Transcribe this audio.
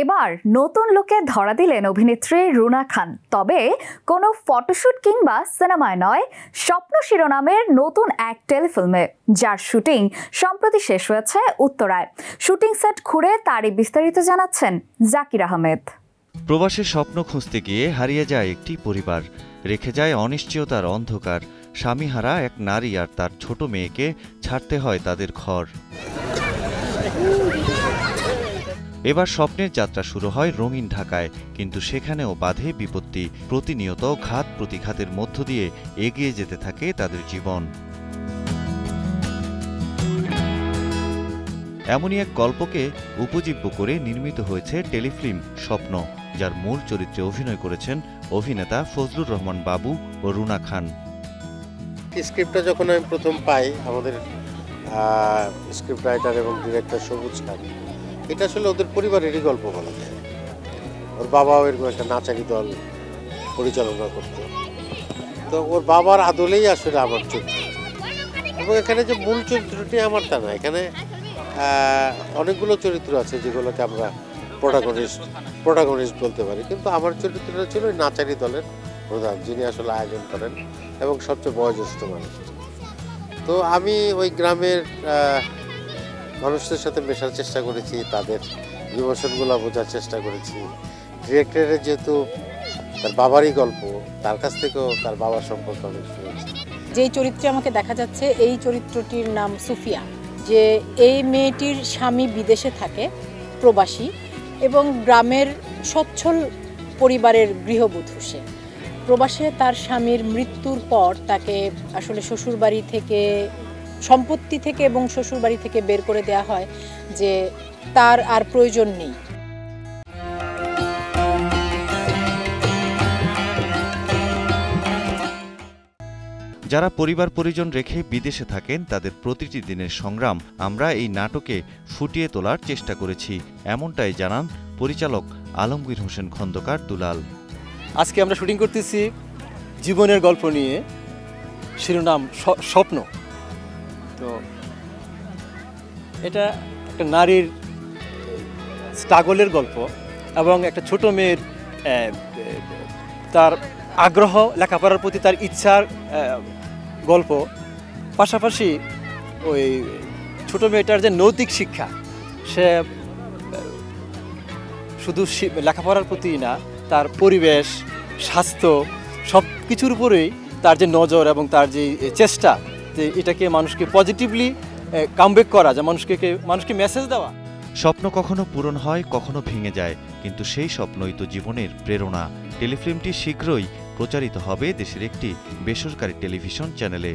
এবার নতুন লুকে ধরা দিলেন অভিনেত্রী রুনা খান। তবে কোনো ফটোশুট কিংবা সিনেমায় নয়, স্বপ্ন শিরোনামের নতুন এক টেলিফিল্মে, যার শুটিং সম্প্রতি শেষ হয়েছে উত্তরায়। শুটিং সেট ঘুরে তারই বিস্তারিত জানাচ্ছেন জাকির আহমেদ। প্রবাসের স্বপ্ন খুঁজতে গিয়ে হারিয়ে যায় একটি পরিবার, রেখে যায় অনিশ্চয়তার অন্ধকার। স্বামীহারা এক নারী আর তার ছোট মেয়েকে ছাড়তে হয় তাদের ঘর। এবার স্বপ্নের যাত্রা শুরু হয় রঙিন ঢাকায়, কিন্তু সেখানেও বাধে বিপত্তি। প্রতিনিয়ত ঘাত প্রতিঘাতের মধ্য দিয়ে এগিয়ে যেতে থাকে তাদের জীবন। এমনই এক গল্পকে উপজীব্য করে নির্মিত হয়েছে টেলিফিল্ম স্বপ্ন, যার মূল চরিত্রে অভিনয় করেছেন অভিনেতা ফজলুর রহমান বাবু ও রুনা খান। স্ক্রিপ্টটা যখন আমি প্রথম পাই, আমাদের স্ক্রিপ্ট রাইটার এবং ডিরেক্টর সবুজ খান, এটা আসলে ওদের পরিবারেরই গল্প বলা যায়। ওর বাবাও এরকম একটা নাচারি দল পরিচালনা করতো, তো ওর বাবার আদলেই আসলে আমার চরিত্র। এবং এখানে যে মূল চরিত্রটি আমার তা না, এখানে অনেকগুলো চরিত্র আছে যেগুলোকে আমরা প্রোটাগনিস্ট বলতে পারি, কিন্তু আমার চরিত্রটা ছিল ওই নাচারি দলের প্রধান, যিনি আসলে আয়োজন করেন এবং সবচেয়ে বয়োজ্যেষ্ঠ মানুষ। তো আমি ওই গ্রামের মানুষদের সাথে মেশার চেষ্টা করেছি, তাদের ইমোশনগুলো বোঝার চেষ্টা করেছি। ডিরেক্টরের যেহেতু তার বাবারই গল্প, তার কাছ থেকেও তার বাবার সম্পর্কে অনেক শুনেছি। যেই চরিত্রে আমাকে দেখা যাচ্ছে, এই চরিত্রটির নাম সুফিয়া। যে এই মেয়েটির স্বামী বিদেশে থাকে, প্রবাসী, এবং গ্রামের সচ্ছল পরিবারের গৃহবধূ। সে প্রবাসে তার স্বামীর মৃত্যুর পর তাকে আসলে শ্বশুরবাড়ি থেকে, সম্পত্তি থেকে এবং শ্বশুরবাড়ি থেকে বের করে দেওয়া হয়, যে তার আর প্রয়োজন নেই। যারা পরিবার পরিজন রেখে বিদেশে থাকেন, তাদের প্রতিটি দিনের সংগ্রাম আমরা এই নাটকে ফুটিয়ে তোলার চেষ্টা করেছি, এমনটাই জানান পরিচালক আলমগীর হোসেন খন্দকার দুলাল। আজকে আমরা শুটিং করতেছি জীবনের গল্প নিয়ে, শিরোনাম স্বপ্ন। তো এটা একটা নারীর স্ট্রাগলের গল্প এবং একটা ছোট মেয়ের তার আগ্রহ, লেখাপড়ার প্রতি তার ইচ্ছার গল্প। পাশাপাশি ওই ছোট মেয়েটার যে নৈতিক শিক্ষা, সে শুধু লেখাপড়ার প্রতি না, তার পরিবেশ, স্বাস্থ্য, সব কিছুর উপরেই তার যে নজর এবং তার যে চেষ্টা, যে এটাকে মানুষকে পজিটিভলি কামব্যাক করা, যে মানুষকে মেসেজ দেওয়া। স্বপ্ন কখনো পূরণ হয়, কখনো ভেঙে যায়, কিন্তু সেই স্বপ্নই তো জীবনের প্রেরণা। টেলিফিল্মটি শীঘ্রই প্রচারিত হবে দেশের একটি বেসরকারি টেলিভিশন চ্যানেলে।